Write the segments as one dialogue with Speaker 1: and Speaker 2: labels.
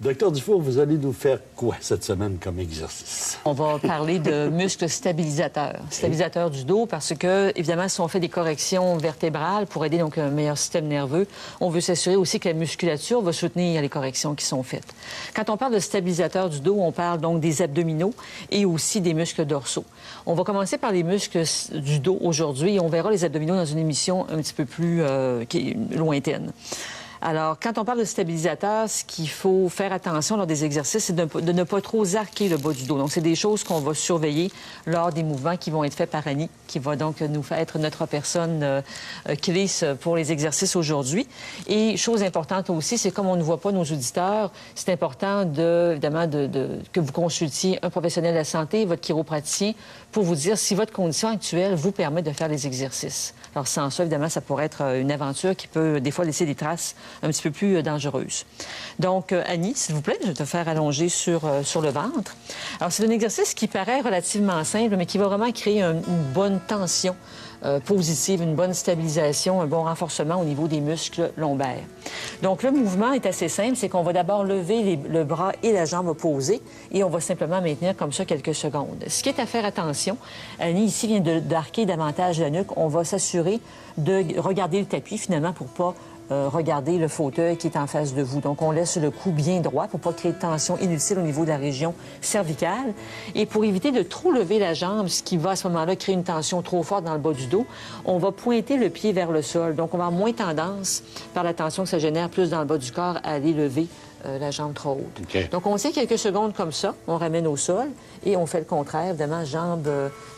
Speaker 1: Docteur Dufour, vous allez nous faire quoi cette semaine comme exercice?
Speaker 2: On va parler de muscles stabilisateurs. Stabilisateurs du dos parce que, évidemment, si on fait des corrections vertébrales pour aider donc un meilleur système nerveux, on veut s'assurer aussi que la musculature va soutenir les corrections qui sont faites. Quand on parle de stabilisateurs du dos, on parle donc des abdominaux et aussi des muscles dorsaux. On va commencer par les muscles du dos aujourd'hui et on verra les abdominaux dans une émission un petit peu plus lointaine. Alors, quand on parle de stabilisateur, ce qu'il faut faire attention lors des exercices, c'est de ne pas trop arquer le bas du dos. Donc, c'est des choses qu'on va surveiller lors des mouvements qui vont être faits par Annie, qui va donc nous faire être notre personne clé pour les exercices aujourd'hui. Et chose importante aussi, c'est comme on ne voit pas nos auditeurs, c'est important, évidemment, que vous consultiez un professionnel de la santé, votre chiropraticien, pour vous dire si votre condition actuelle vous permet de faire les exercices. Alors, sans ça, évidemment, ça pourrait être une aventure qui peut, des fois, laisser des traces un petit peu plus dangereuse. Donc, Annie, s'il vous plaît, je vais te faire allonger sur le ventre. Alors, c'est un exercice qui paraît relativement simple, mais qui va vraiment créer une bonne tension positive, une bonne stabilisation, un bon renforcement au niveau des muscles lombaires. Donc, le mouvement est assez simple, c'est qu'on va d'abord lever le bras et la jambe opposée et on va simplement maintenir comme ça quelques secondes. Ce qui est à faire attention, Annie ici vient d'arquer davantage la nuque. On va s'assurer de regarder le tapis finalement pour pas regarder le fauteuil qui est en face de vous. Donc, on laisse le cou bien droit pour ne pas créer de tension inutile au niveau de la région cervicale. Et pour éviter de trop lever la jambe, ce qui va à ce moment-là créer une tension trop forte dans le bas du dos, on va pointer le pied vers le sol. Donc, on va avoir moins tendance, par la tension que ça génère plus dans le bas du corps, à aller lever la jambe trop haute.
Speaker 1: Okay.
Speaker 2: Donc, on tient quelques secondes comme ça, on ramène au sol et on fait le contraire, évidemment, jambe,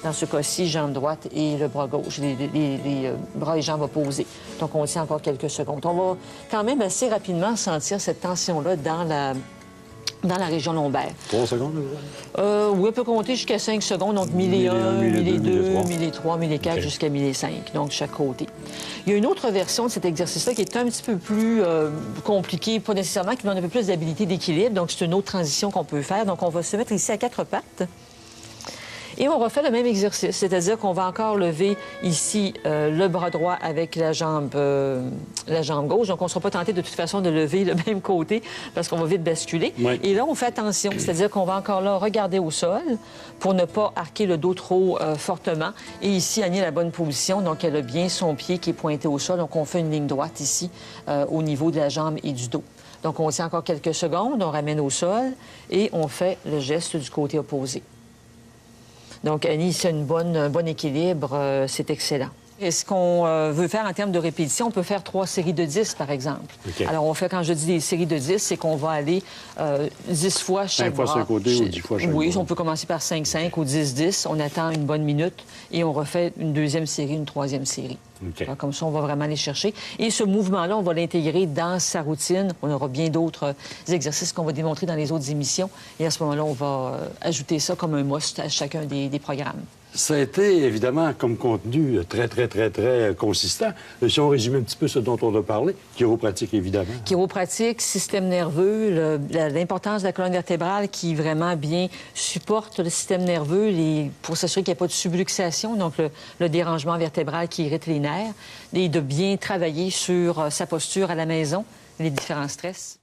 Speaker 2: dans ce cas-ci, jambe droite et le bras gauche, les bras et jambes opposés. Donc, on tient encore quelques secondes. On va quand même assez rapidement sentir cette tension-là dans la région lombaire.
Speaker 1: 3 secondes,
Speaker 2: oui, on peut compter jusqu'à 5 secondes, donc 1001, 1002, 1003, 1004, jusqu'à 1005, donc chaque côté. Il y a une autre version de cet exercice-là qui est un petit peu plus compliqué, pas nécessairement, qui donne un peu plus d'habilité d'équilibre, donc c'est une autre transition qu'on peut faire. Donc, on va se mettre ici à 4 pattes. Et on refait le même exercice, c'est-à-dire qu'on va encore lever ici le bras droit avec la jambe gauche. Donc, on ne sera pas tenté de toute façon de lever le même côté parce qu'on va vite basculer.
Speaker 1: Oui.
Speaker 2: Et là, on fait attention, c'est-à-dire qu'on va encore là regarder au sol pour ne pas arquer le dos trop fortement. Et ici, Annie a la bonne position, donc elle a bien son pied qui est pointé au sol. Donc, on fait une ligne droite ici au niveau de la jambe et du dos. Donc, on tient encore quelques secondes, on ramène au sol et on fait le geste du côté opposé. Donc, Annie, c'est un bon équilibre, c'est excellent. Et ce qu'on veut faire en termes de répétition, on peut faire 3 séries de 10, par exemple.
Speaker 1: Okay.
Speaker 2: Alors, on fait, quand je dis des séries de 10, c'est qu'on va aller 10 fois chaque bras.
Speaker 1: 5 fois sur un côté ou 10 fois chaque
Speaker 2: Oui,
Speaker 1: bras.
Speaker 2: on peut commencer par 5-5 ou 10-10. On attend une bonne minute et on refait une deuxième série, une troisième série.
Speaker 1: Okay.
Speaker 2: Alors, comme ça, on va vraiment aller chercher. Et ce mouvement-là, on va l'intégrer dans sa routine. On aura bien d'autres exercices qu'on va démontrer dans les autres émissions. Et à ce moment-là, on va ajouter ça comme un must à chacun des programmes.
Speaker 1: Ça a été, évidemment, comme contenu très consistant. Si on résume un petit peu ce dont on a parlé, chiropratique, évidemment.
Speaker 2: Chiropratique, système nerveux, l'importance de la colonne vertébrale qui vraiment bien supporte le système nerveux pour s'assurer qu'il n'y a pas de subluxation, donc le dérangement vertébral qui irrite les nerfs, et de bien travailler sur sa posture à la maison, les différents stress.